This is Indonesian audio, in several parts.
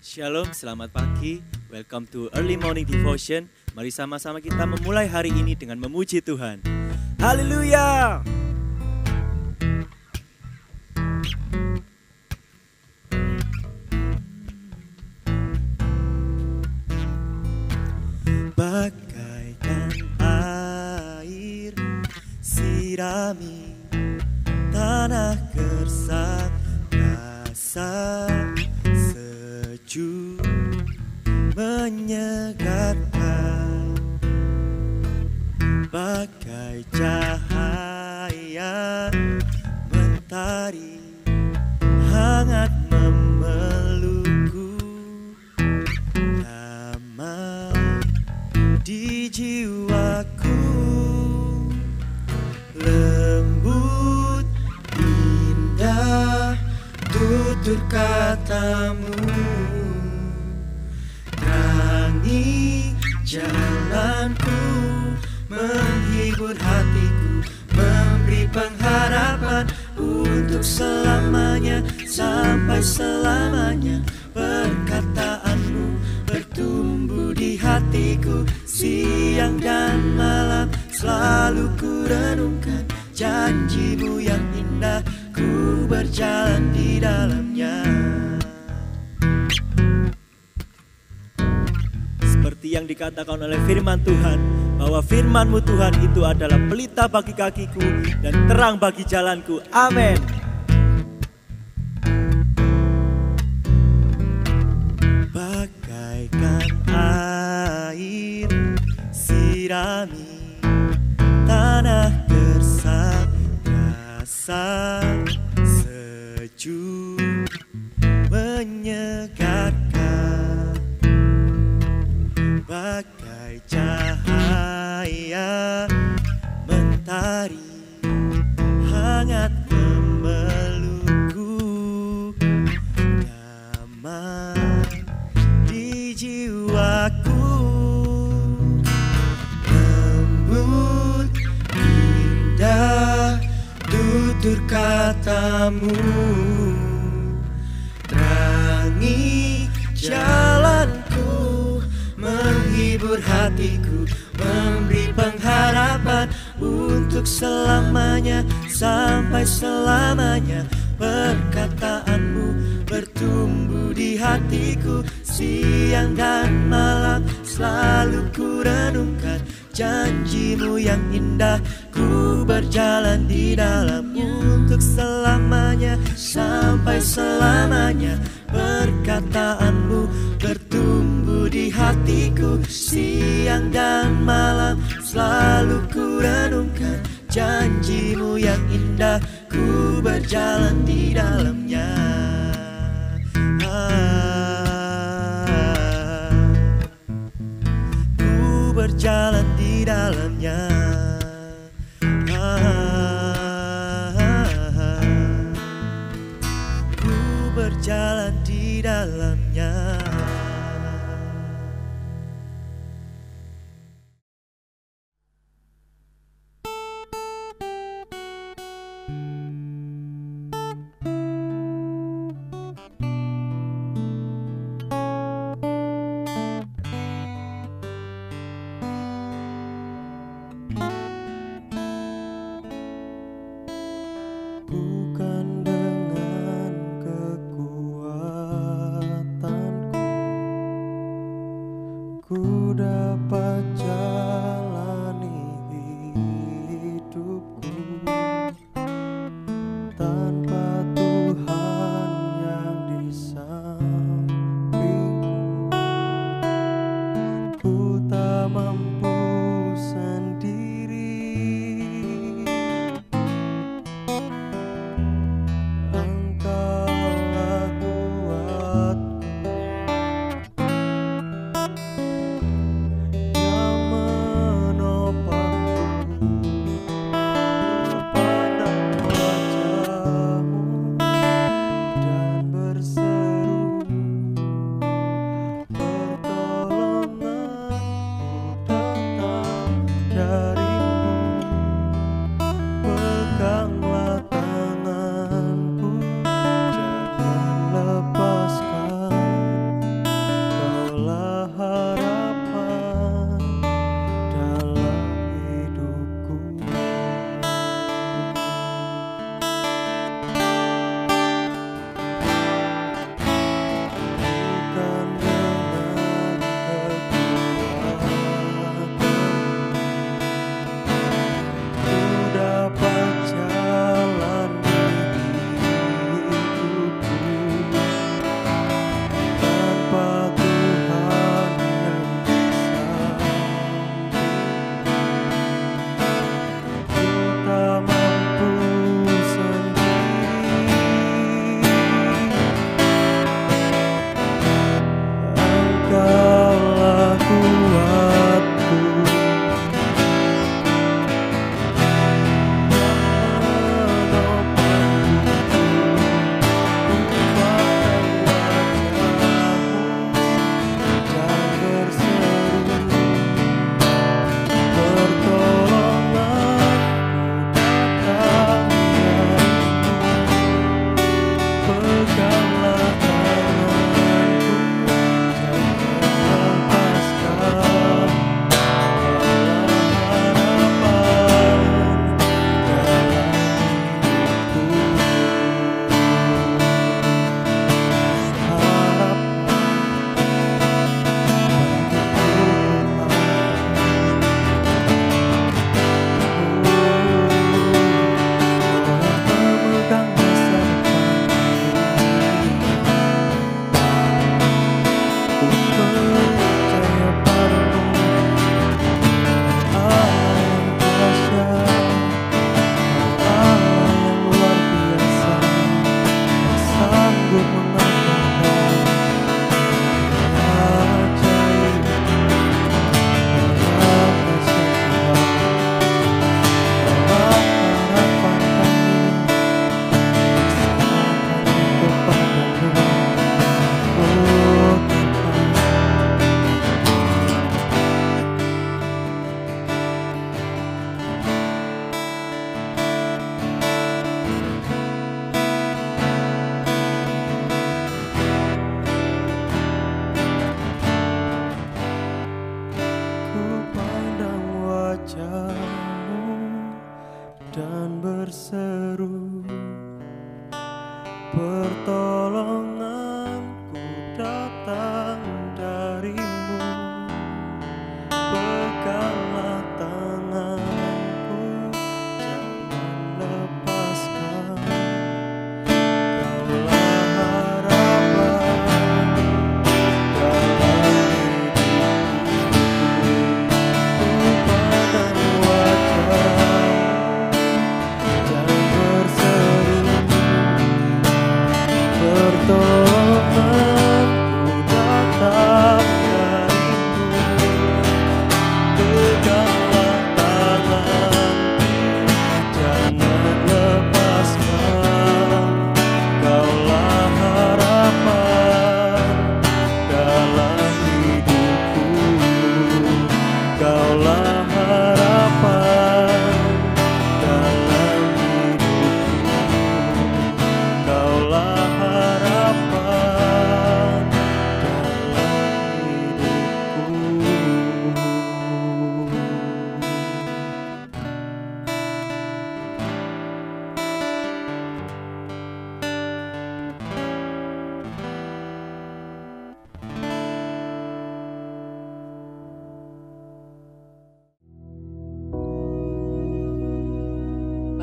Shalom, selamat pagi. Welcome to Early Morning Devotion. Mari sama-sama kita memulai hari ini dengan memuji Tuhan. Haleluya! Bagaikan air sirami tanah gersang, rasa sejuk menyegarkan, bagai cahaya mentari hangat memelukku, damai di jiwaku, lembut indah tutur katamu, terangi jalanku, menghibur hatiku, memberi pengharapan untuk selamanya, sampai selamanya. Perkataanmu bertumbuh di hatiku, siang dan malam selalu ku renungkan. Janjimu yang indah, ku berjalan di dalamnya. Seperti yang dikatakan oleh firman Tuhan, bahwa firman-Mu Tuhan itu adalah pelita bagi kakiku dan terang bagi jalanku. Amin. Bagaikan air sirami tanah gersang, rasa sejuk menyegarkan, bagai cahaya mentari hangat memelukku, damai di jiwaku, lembut indah tutur katamu, terangi jalanku, menghibur hatiku, memberi pengharapan untuk selamanya, sampai selamanya. Perkataanmu bertumbuh di hatiku, siang dan malam selalu ku renungkan. Janjimu yang indah, ku berjalan di dalam untuk selamanya, sampai selamanya. Perkataanmu bertumbuh di hatiku, siang dan malam selalu ku renungkan. Janjimu yang indah, ku berjalan di dalamnya. Ku berjalan di dalamnya. Ku berjalan di dalamnya. Bukan dengan kekuatanku,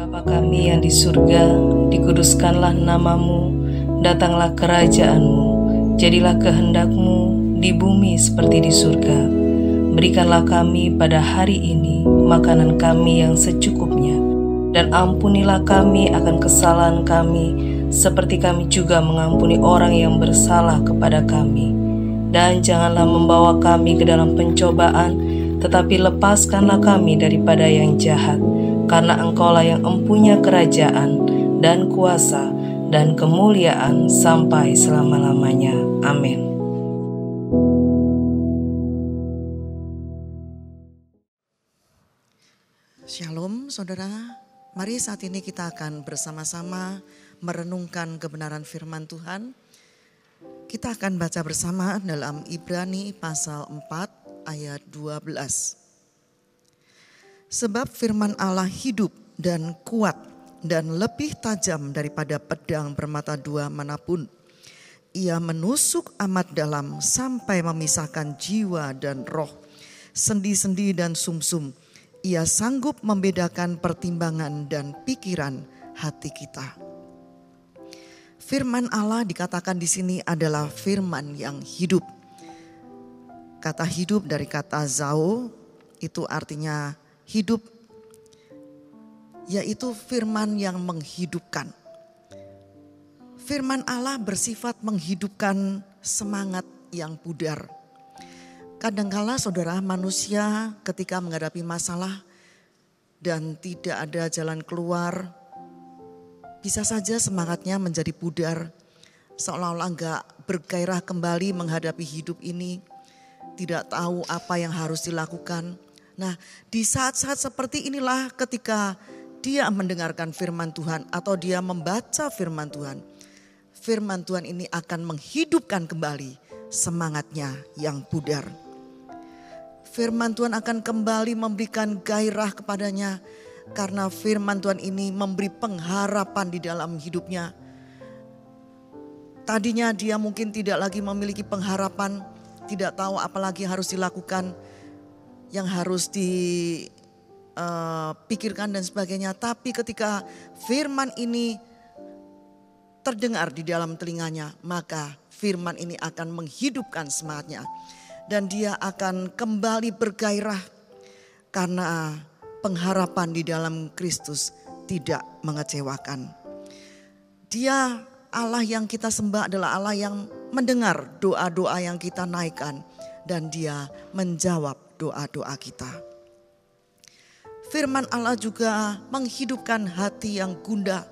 Bapa kami yang di surga, dikuduskanlah namamu, datanglah kerajaan-Mu, jadilah kehendak-Mu di bumi seperti di surga. Berikanlah kami pada hari ini makanan kami yang secukupnya, dan ampunilah kami akan kesalahan kami, seperti kami juga mengampuni orang yang bersalah kepada kami. Dan janganlah membawa kami ke dalam pencobaan, tetapi lepaskanlah kami daripada yang jahat. Karena Engkaulah yang empunya kerajaan dan kuasa dan kemuliaan sampai selama-lamanya. Amin. Shalom saudara, mari saat ini kita akan bersama-sama merenungkan kebenaran firman Tuhan. Kita akan baca bersama dalam Ibrani pasal 4 ayat 12. Sebab firman Allah hidup dan kuat dan lebih tajam daripada pedang bermata dua manapun. Ia menusuk amat dalam sampai memisahkan jiwa dan roh, sendi-sendi dan sumsum. Ia sanggup membedakan pertimbangan dan pikiran hati kita. Firman Allah dikatakan di sini adalah firman yang hidup. Kata hidup dari kata zao itu artinya hidup, yaitu firman yang menghidupkan. Firman Allah bersifat menghidupkan semangat yang pudar. Kadangkala saudara, manusia ketika menghadapi masalah dan tidak ada jalan keluar, bisa saja semangatnya menjadi pudar, seolah-olah enggak bergairah kembali menghadapi hidup ini, tidak tahu apa yang harus dilakukan. Nah, di saat-saat seperti inilah ketika dia mendengarkan firman Tuhan atau dia membaca firman Tuhan. Firman Tuhan ini akan menghidupkan kembali semangatnya yang pudar. Firman Tuhan akan kembali memberikan gairah kepadanya karena firman Tuhan ini memberi pengharapan di dalam hidupnya. Tadinya dia mungkin tidak lagi memiliki pengharapan, tidak tahu apa lagi harus dilakukan, yang harus dipikirkan dan sebagainya. Tapi ketika firman ini terdengar di dalam telinganya, maka firman ini akan menghidupkan semangatnya. Dan dia akan kembali bergairah karena pengharapan di dalam Kristus tidak mengecewakan. Dia Allah yang kita sembah adalah Allah yang mendengar doa-doa yang kita naikkan. Dan dia menjawab doa-doa kita. Firman Allah juga menghidupkan hati yang gundah,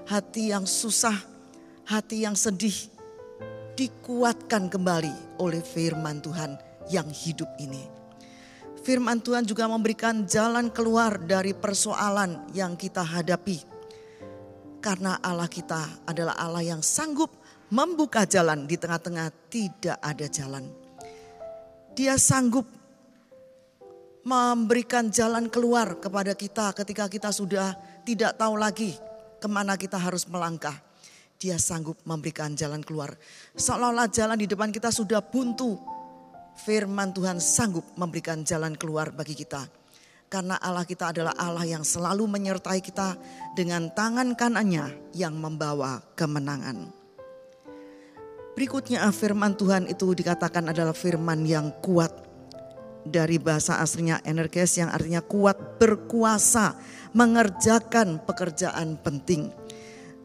hati yang susah, hati yang sedih. Dikuatkan kembali oleh firman Tuhan yang hidup ini. Firman Tuhan juga memberikan jalan keluar dari persoalan yang kita hadapi. Karena Allah kita adalah Allah yang sanggup membuka jalan di tengah-tengah tidak ada jalan. Dia sanggup memberikan jalan keluar kepada kita ketika kita sudah tidak tahu lagi kemana kita harus melangkah. Dia sanggup memberikan jalan keluar. Seolah-olah jalan di depan kita sudah buntu. Firman Tuhan sanggup memberikan jalan keluar bagi kita. Karena Allah kita adalah Allah yang selalu menyertai kita dengan tangan kanannya yang membawa kemenangan. Berikutnya firman Tuhan itu dikatakan adalah firman yang kuat. Dari bahasa aslinya energes yang artinya kuat, berkuasa, mengerjakan pekerjaan penting.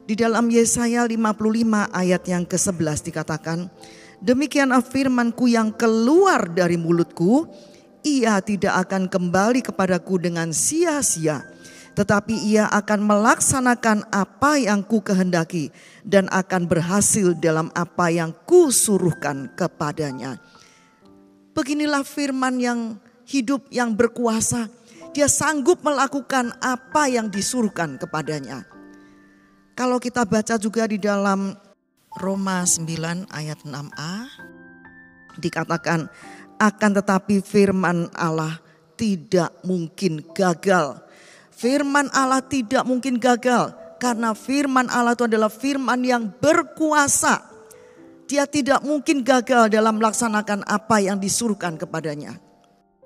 Di dalam Yesaya 55 ayat yang ke-11 dikatakan, demikianlah firmanku yang keluar dari mulutku, ia tidak akan kembali kepadaku dengan sia-sia, tetapi ia akan melaksanakan apa yang ku kehendaki dan akan berhasil dalam apa yang ku suruhkan kepadanya. Beginilah firman yang hidup, yang berkuasa. Dia sanggup melakukan apa yang disuruhkan kepadanya. Kalau kita baca juga di dalam Roma 9 ayat 6a, dikatakan akan tetapi firman Allah tidak mungkin gagal. Firman Allah tidak mungkin gagal karena firman Allah itu adalah firman yang berkuasa. Dia tidak mungkin gagal dalam melaksanakan apa yang disuruhkan kepadanya.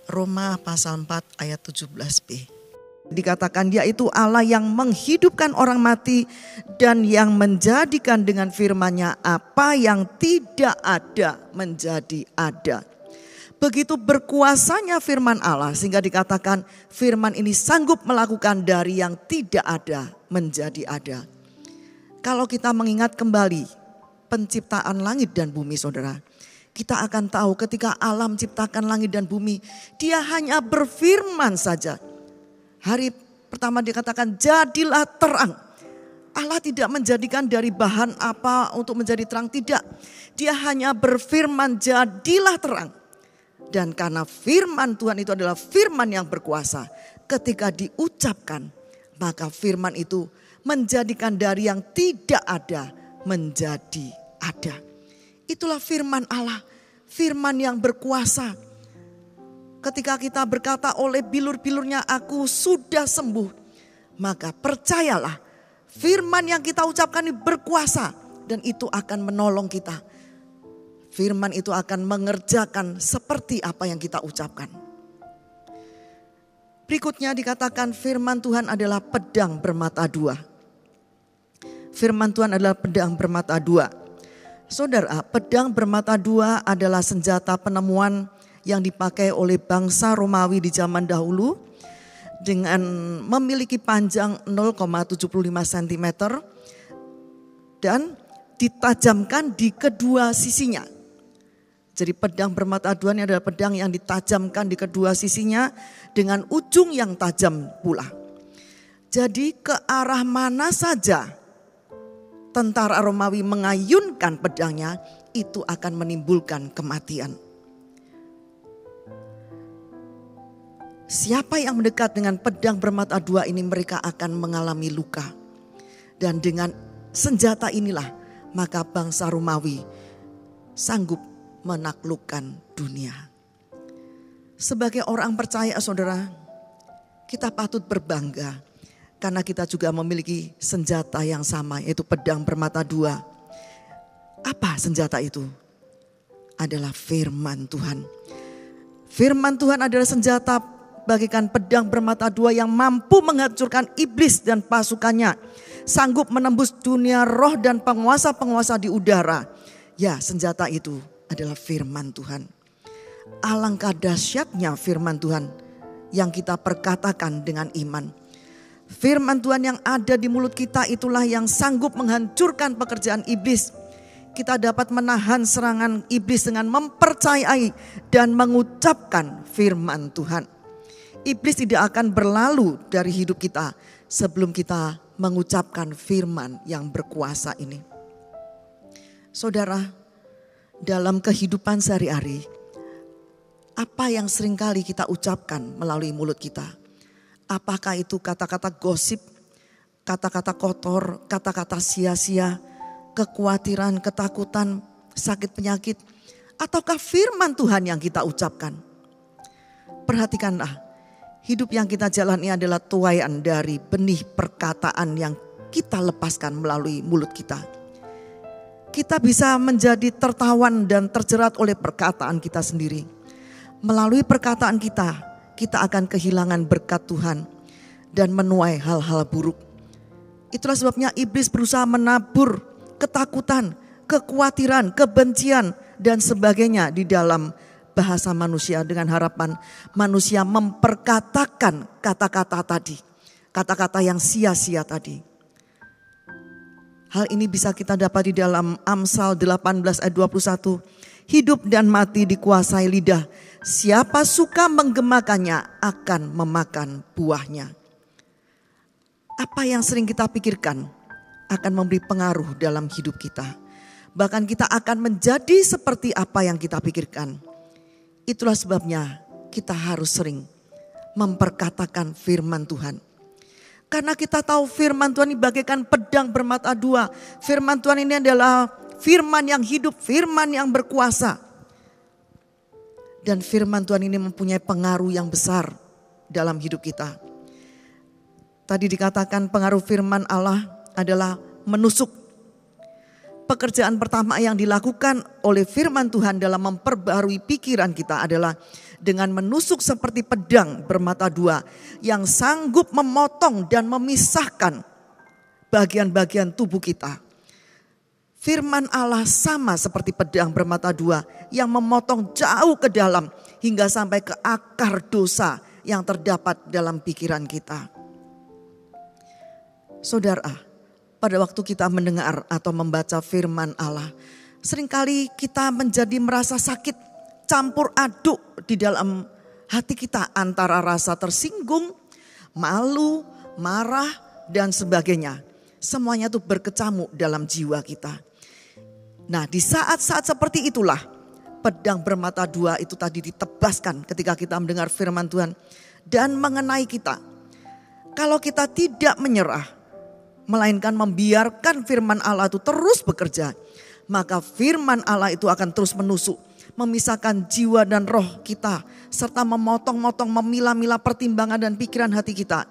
Roma pasal 4 ayat 17b. Dikatakan Dia itu Allah yang menghidupkan orang mati dan yang menjadikan dengan firman-Nya apa yang tidak ada menjadi ada. Begitu berkuasanya firman Allah sehingga dikatakan firman ini sanggup melakukan dari yang tidak ada menjadi ada. Kalau kita mengingat kembali penciptaan langit dan bumi, saudara, kita akan tahu ketika Allah menciptakan langit dan bumi, Dia hanya berfirman saja. Hari pertama dikatakan jadilah terang. Allah tidak menjadikan dari bahan apa untuk menjadi terang, tidak. Dia hanya berfirman jadilah terang. Dan karena firman Tuhan itu adalah firman yang berkuasa, ketika diucapkan maka firman itu menjadikan dari yang tidak ada menjadi ada. Itulah firman Allah, firman yang berkuasa. Ketika kita berkata oleh bilur-bilurnya aku sudah sembuh, maka percayalah firman yang kita ucapkan ini berkuasa dan itu akan menolong kita. Firman itu akan mengerjakan seperti apa yang kita ucapkan. Berikutnya dikatakan firman Tuhan adalah pedang bermata dua. Firman Tuhan adalah pedang bermata dua. Saudara, pedang bermata dua adalah senjata penemuan yang dipakai oleh bangsa Romawi di zaman dahulu dengan memiliki panjang 0,75 cm dan ditajamkan di kedua sisinya. Jadi pedang bermata dua ini adalah pedang yang ditajamkan di kedua sisinya dengan ujung yang tajam pula. Jadi ke arah mana saja tentara Romawi mengayunkan pedangnya, itu akan menimbulkan kematian. Siapa yang mendekat dengan pedang bermata dua ini, mereka akan mengalami luka. Dan dengan senjata inilah maka bangsa Romawi sanggup menaklukkan dunia. Sebagai orang percaya, saudara, kita patut berbangga karena kita juga memiliki senjata yang sama, yaitu pedang bermata dua. Apa senjata itu? Adalah firman Tuhan. Firman Tuhan adalah senjata bagaikan pedang bermata dua yang mampu menghancurkan iblis dan pasukannya, sanggup menembus dunia roh dan penguasa-penguasa di udara. Ya, senjata itu adalah firman Tuhan. Alangkah dahsyatnya firman Tuhan yang kita perkatakan dengan iman. Firman Tuhan yang ada di mulut kita itulah yang sanggup menghancurkan pekerjaan iblis. Kita dapat menahan serangan iblis dengan mempercayai dan mengucapkan firman Tuhan. Iblis tidak akan berlalu dari hidup kita sebelum kita mengucapkan firman yang berkuasa ini. Saudara, dalam kehidupan sehari-hari, apa yang seringkali kita ucapkan melalui mulut kita? Apakah itu kata-kata gosip, kata-kata kotor, kata-kata sia-sia, kekhawatiran, ketakutan, sakit penyakit, ataukah firman Tuhan yang kita ucapkan? Perhatikanlah. Hidup yang kita jalani adalah tuaian dari benih perkataan yang kita lepaskan melalui mulut kita. Kita bisa menjadi tertawan dan terjerat oleh perkataan kita sendiri. Melalui perkataan kita, kita akan kehilangan berkat Tuhan dan menuai hal-hal buruk. Itulah sebabnya iblis berusaha menabur ketakutan, kekhawatiran, kebencian dan sebagainya di dalam bahasa manusia dengan harapan manusia memperkatakan kata-kata tadi. Kata-kata yang sia-sia tadi. Hal ini bisa kita dapat di dalam Amsal 18 ayat 21. Hidup dan mati dikuasai lidah. Siapa suka menggemakannya akan memakan buahnya. Apa yang sering kita pikirkan akan memberi pengaruh dalam hidup kita. Bahkan kita akan menjadi seperti apa yang kita pikirkan. Itulah sebabnya kita harus sering memperkatakan firman Tuhan. Karena kita tahu firman Tuhan ini bagaikan pedang bermata dua. Firman Tuhan ini adalah firman yang hidup, firman yang berkuasa. Dan firman Tuhan ini mempunyai pengaruh yang besar dalam hidup kita. Tadi dikatakan pengaruh firman Allah adalah menusuk. Pekerjaan pertama yang dilakukan oleh firman Tuhan dalam memperbarui pikiran kita adalah dengan menusuk seperti pedang bermata dua yang sanggup memotong dan memisahkan bagian-bagian tubuh kita. Firman Allah sama seperti pedang bermata dua yang memotong jauh ke dalam hingga sampai ke akar dosa yang terdapat dalam pikiran kita. Saudara, pada waktu kita mendengar atau membaca firman Allah, seringkali kita menjadi merasa sakit, campur aduk di dalam hati kita antara rasa tersinggung, malu, marah, dan sebagainya. Semuanya itu berkecamuk dalam jiwa kita. Nah, di saat-saat seperti itulah pedang bermata dua itu tadi ditebaskan ketika kita mendengar firman Tuhan dan mengenai kita. Kalau kita tidak menyerah, melainkan membiarkan firman Allah itu terus bekerja, maka firman Allah itu akan terus menusuk, memisahkan jiwa dan roh kita, serta memotong-motong, memilah-milah pertimbangan dan pikiran hati kita.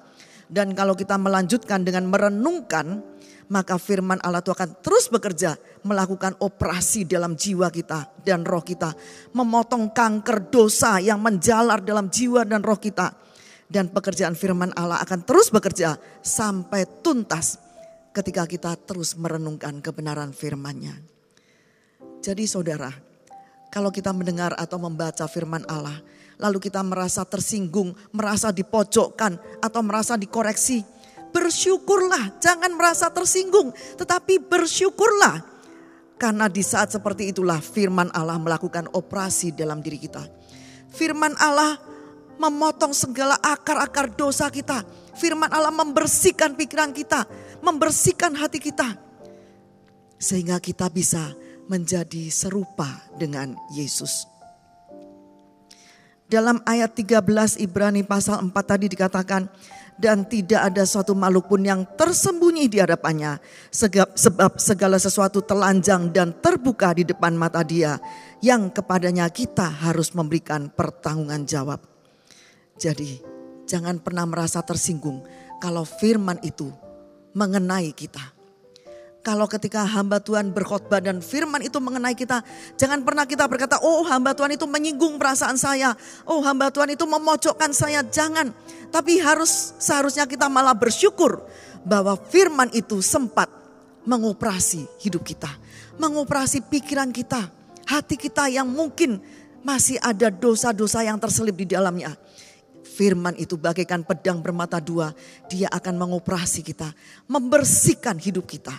Dan kalau kita melanjutkan dengan merenungkan, maka firman Allah itu akan terus bekerja, melakukan operasi dalam jiwa kita dan roh kita, memotong kanker dosa yang menjalar dalam jiwa dan roh kita. Dan pekerjaan firman Allah akan terus bekerja sampai tuntas ketika kita terus merenungkan kebenaran firman-Nya. Jadi saudara, kalau kita mendengar atau membaca firman Allah, lalu kita merasa tersinggung, merasa dipojokkan atau merasa dikoreksi, bersyukurlah, jangan merasa tersinggung, tetapi bersyukurlah. Karena di saat seperti itulah firman Allah melakukan operasi dalam diri kita. Firman Allah memotong segala akar-akar dosa kita. Firman Allah membersihkan pikiran kita, membersihkan hati kita. Sehingga kita bisa menjadi serupa dengan Yesus. Dalam ayat 13 Ibrani pasal 4 tadi dikatakan, dan tidak ada suatu makhluk pun yang tersembunyi di hadapannya, sebab segala sesuatu telanjang dan terbuka di depan mata Dia, yang kepadanya kita harus memberikan pertanggungan jawab. Jadi jangan pernah merasa tersinggung kalau firman itu mengenai kita. Kalau ketika hamba Tuhan berkhotbah dan firman itu mengenai kita, jangan pernah kita berkata, oh hamba Tuhan itu menyinggung perasaan saya, oh hamba Tuhan itu memojokkan saya, jangan. Tapi seharusnya kita malah bersyukur bahwa firman itu sempat mengoperasi hidup kita, mengoperasi pikiran kita, hati kita yang mungkin masih ada dosa-dosa yang terselip di dalamnya. Firman itu bagaikan pedang bermata dua, dia akan mengoperasi kita, membersihkan hidup kita.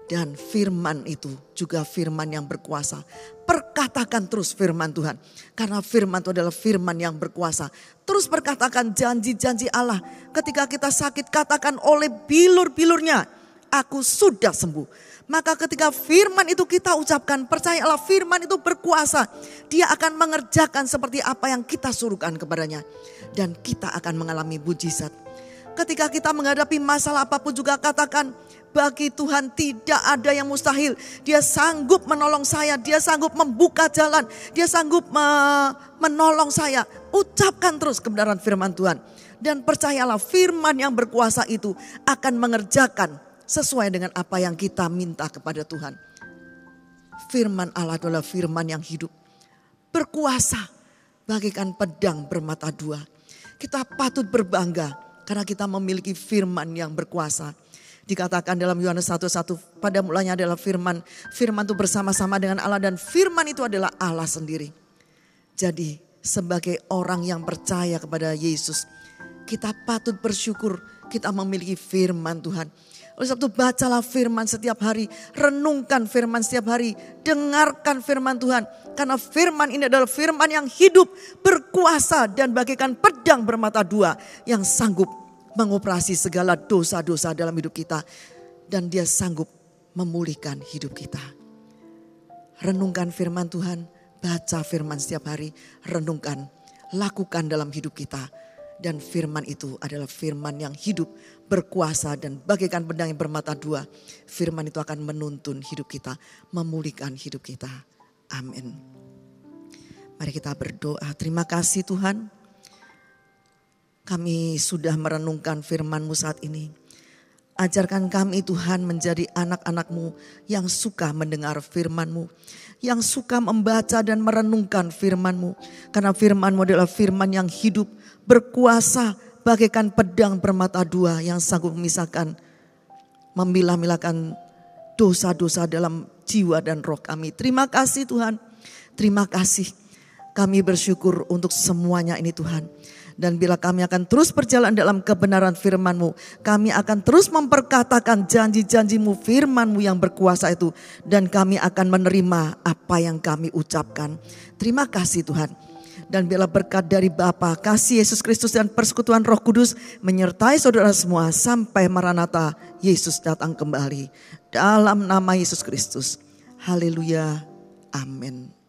Dan firman itu juga firman yang berkuasa. Perkatakan terus firman Tuhan. Karena firman itu adalah firman yang berkuasa. Terus perkatakan janji-janji Allah. Ketika kita sakit, katakan oleh bilur-bilurnya, aku sudah sembuh. Maka ketika firman itu kita ucapkan, percayalah firman itu berkuasa. Dia akan mengerjakan seperti apa yang kita suruhkan kepadanya. Dan kita akan mengalami mujizat. Ketika kita menghadapi masalah apapun juga katakan, bagi Tuhan tidak ada yang mustahil. Dia sanggup menolong saya, dia sanggup membuka jalan, dia sanggup menolong saya. Ucapkan terus kebenaran firman Tuhan. Dan percayalah firman yang berkuasa itu akan mengerjakan sesuai dengan apa yang kita minta kepada Tuhan. Firman Allah adalah firman yang hidup, berkuasa, bagaikan pedang bermata dua. Kita patut berbangga karena kita memiliki firman yang berkuasa. Dikatakan dalam Yohanes 1:1, pada mulanya adalah firman. Firman itu bersama-sama dengan Allah dan firman itu adalah Allah sendiri. Jadi sebagai orang yang percaya kepada Yesus, kita patut bersyukur kita memiliki firman Tuhan. Oleh sebab itu bacalah firman setiap hari, renungkan firman setiap hari, dengarkan firman Tuhan. Karena firman ini adalah firman yang hidup, berkuasa dan bagaikan pedang bermata dua yang sanggup mengoperasi segala dosa-dosa dalam hidup kita. Dan dia sanggup memulihkan hidup kita. Renungkan firman Tuhan, baca firman setiap hari, renungkan, lakukan dalam hidup kita. Dan firman itu adalah firman yang hidup, berkuasa dan bagaikan pedang yang bermata dua. Firman itu akan menuntun hidup kita, memulihkan hidup kita. Amin. Mari kita berdoa. Terima kasih Tuhan. Kami sudah merenungkan firman-Mu saat ini. Ajarkan kami Tuhan menjadi anak-anak-Mu yang suka mendengar firman-Mu, yang suka membaca dan merenungkan firman-Mu. Karena firman-Mu adalah firman yang hidup, berkuasa, bagaikan pedang bermata dua yang sanggup memisahkan, memilah-milahkan dosa-dosa dalam jiwa dan roh kami. Terima kasih Tuhan, terima kasih. Kami bersyukur untuk semuanya ini Tuhan. Dan bila kami akan terus berjalan dalam kebenaran firman-Mu, kami akan terus memperkatakan janji-janji-Mu, firman-Mu yang berkuasa itu. Dan kami akan menerima apa yang kami ucapkan. Terima kasih Tuhan. Dan bila berkat dari Bapa, kasih Yesus Kristus dan persekutuan Roh Kudus menyertai saudara semua sampai Maranatha, Yesus datang kembali. Dalam nama Yesus Kristus. Haleluya. Amin.